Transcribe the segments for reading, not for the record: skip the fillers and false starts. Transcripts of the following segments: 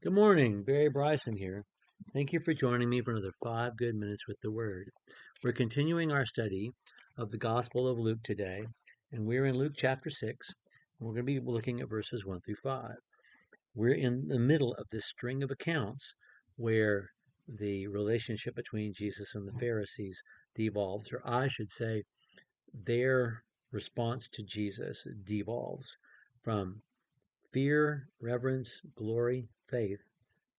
Good morning, Barry Bryson here. Thank you for joining me for another 5 good minutes with the Word. We're continuing our study of the Gospel of Luke today, and we're in Luke chapter 6. And we're going to be looking at verses 1 through 5. We're in the middle of this string of accounts where the relationship between Jesus and the Pharisees devolves, or I should say, their response to Jesus devolves from fear, reverence, glory, faith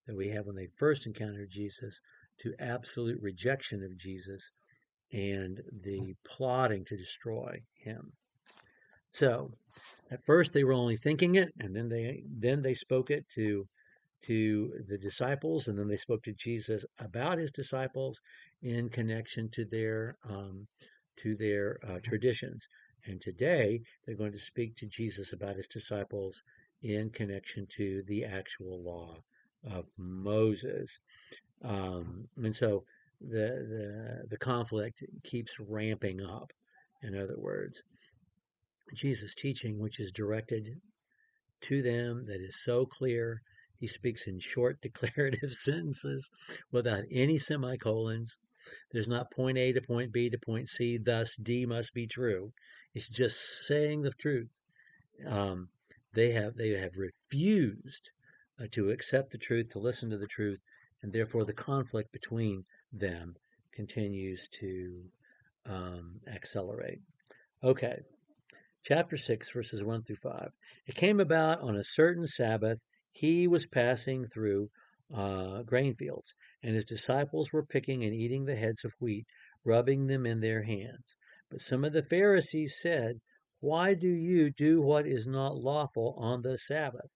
that we have when they first encountered Jesus to absolute rejection of Jesus and the plotting to destroy him. So at first they were only thinking it, and then they spoke it to the disciples, and then they spoke to Jesus about his disciples in connection to their traditions. And today they're going to speak to Jesus about his disciples in connection to the actual law of Moses. And so the conflict keeps ramping up. In other words, Jesus' teaching, which is directed to them, that is so clear. He speaks in short declarative sentences without any semicolons. There's not point A to point B to point C, thus D must be true. It's just saying the truth. Um, they have refused to accept the truth, to listen to the truth, and therefore the conflict between them continues to accelerate. Okay, chapter 6, verses 1 through 5. It came about on a certain Sabbath, he was passing through grain fields, and his disciples were picking and eating the heads of wheat, rubbing them in their hands. But some of the Pharisees said, "Why do you do what is not lawful on the Sabbath?"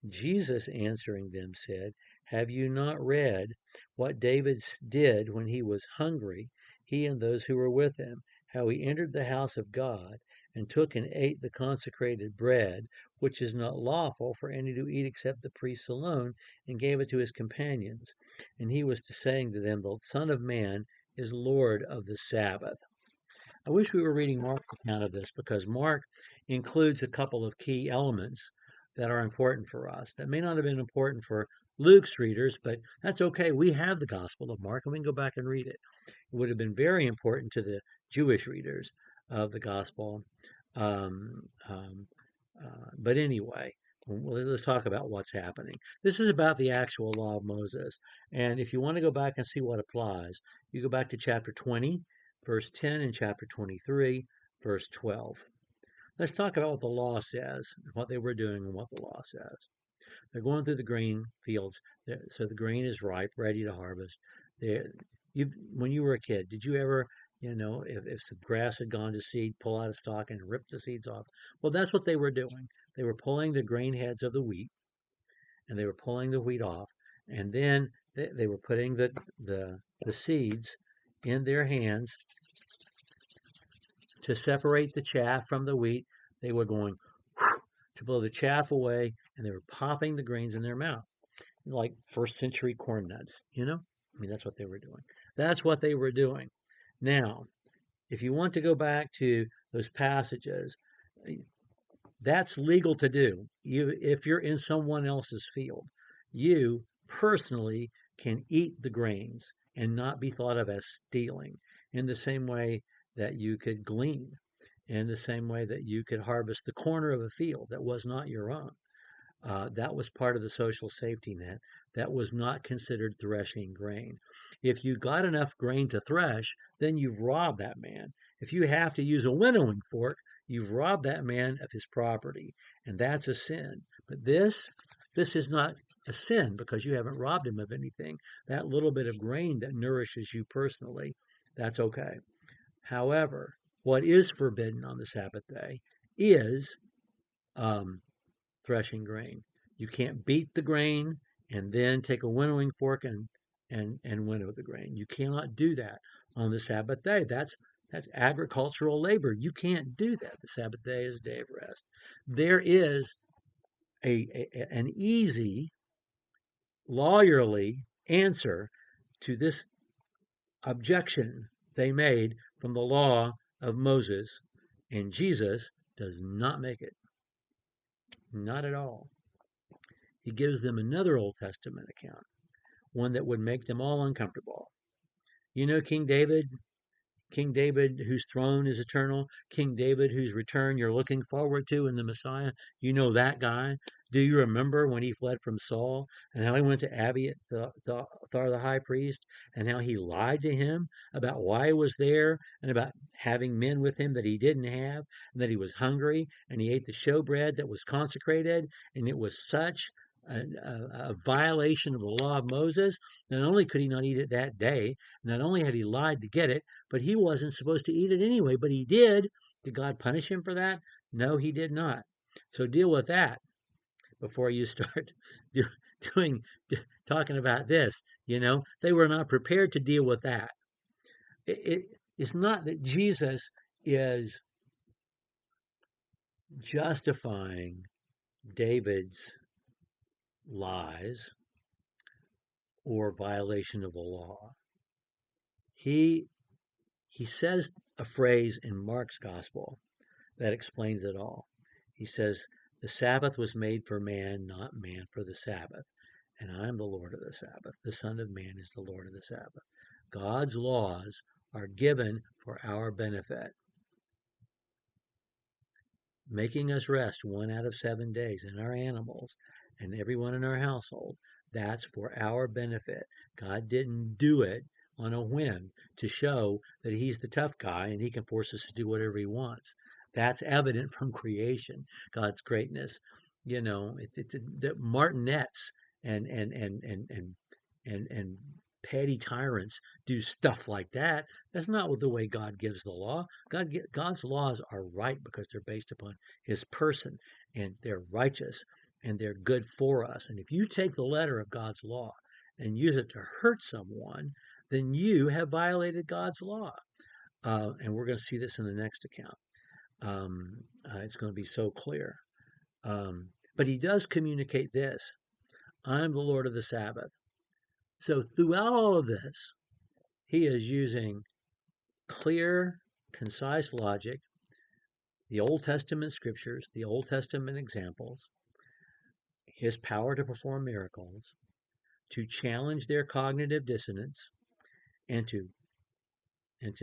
Jesus answering them said, "Have you not read what David did when he was hungry, he and those who were with him, how he entered the house of God and took and ate the consecrated bread, which is not lawful for any to eat except the priests alone, and gave it to his companions? And he was saying to them, the Son of Man is Lord of the Sabbath." I wish we were reading Mark's account of this, because Mark includes a couple of key elements that are important for us that may not have been important for Luke's readers, but that's okay. We have the Gospel of Mark and we can go back and read it. It would have been very important to the Jewish readers of the Gospel. Um, um, but anyway, let's talk about what's happening. This is about the actual law of Moses. And if you want to go back and see what applies, you go back to chapter 20, verse 10, and chapter 23, verse 12. Let's talk about what the law says, what they were doing, and what the law says. They're going through the grain fields, so the grain is ripe, ready to harvest. When you were a kid, did you ever, if the grass had gone to seed, pull out a stalk and rip the seeds off? Well, that's what they were doing. They were pulling the grain heads of the wheat, and they were pulling the wheat off, and then they were putting the seeds in their hands to separate the chaff from the wheat. They were going to blow the chaff away, and they were popping the grains in their mouth, like first century corn nuts, I mean, that's what they were doing. That's what they were doing. Now, if you want to go back to those passages, that's legal to do. If you're in someone else's field, you personally can eat the grains and not be thought of as stealing, in the same way that you could glean, in the same way that you could harvest the corner of a field that was not your own. That was part of the social safety net. That was not considered threshing grain. If you got enough grain to thresh, then you've robbed that man. If you have to use a winnowing fork, you've robbed that man of his property, and that's a sin. But this is not a sin, because you haven't robbed him of anything. That little bit of grain that nourishes you personally, that's okay. However, what is forbidden on the Sabbath day is um, threshing grain. You can't beat the grain and then take a winnowing fork and winnow the grain. You cannot do that on the Sabbath day. That's agricultural labor. You can't do that. The Sabbath day is a day of rest. There is an easy, lawyerly answer to this objection they made from the law of Moses, and Jesus does not make it. Not at all. he gives them another Old Testament account, one that would make them all uncomfortable. You know King David, whose throne is eternal, King David, whose return you're looking forward to in the Messiah. You know that guy. Do you remember when he fled from Saul and how he went to Abiathar, the high priest, and how he lied to him about why he was there and about having men with him that he didn't have, and that he was hungry and he ate the showbread that was consecrated, and it was such a violation of the law of Moses. Not only could he not eat it that day, not only had he lied to get it, but he wasn't supposed to eat it anyway, but he did. Did God punish him for that? No, he did not. So deal with that before you start do, doing talking about this. They were not prepared to deal with that. It's not that Jesus is justifying David's lies or violation of the law. He says a phrase in Mark's gospel that explains it all. He says, "The Sabbath was made for man, not man for the Sabbath. And I am the Lord of the Sabbath. The Son of Man is the Lord of the Sabbath." God's laws are given for our benefit, making us rest 1 out of 7 days, and our animals and everyone in our household. That's for our benefit. God didn't do it on a whim to show that he's the tough guy and he can force us to do whatever he wants. That's evident from creation, God's greatness. The martinets and petty tyrants do stuff like that. That's not the way God gives the law. God's laws are right because they're based upon his person, and they're righteous, and they're good for us. And if you take the letter of God's law and use it to hurt someone, then you have violated God's law. And we're going to see this in the next account. It's going to be so clear. But he does communicate this: I'm the Lord of the Sabbath. So throughout all of this, he is using clear, concise logic, the Old Testament scriptures, the Old Testament examples, his power to perform miracles, to challenge their cognitive dissonance, and to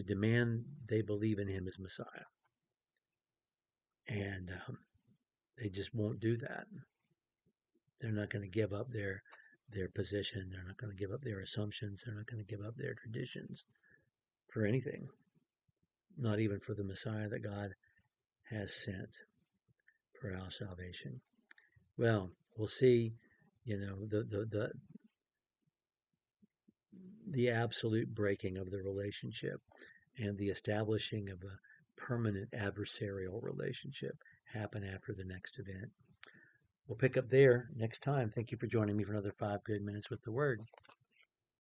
demand they believe in him as Messiah. And they just won't do that. They're not going to give up their position. They're not going to give up their assumptions. They're not going to give up their traditions for anything, not even for the Messiah that God has sent for our salvation. Well, we'll see, the absolute breaking of the relationship and the establishing of a permanent adversarial relationship happen after the next event. We'll pick up there next time. Thank you for joining me for another 5 good minutes with the Word.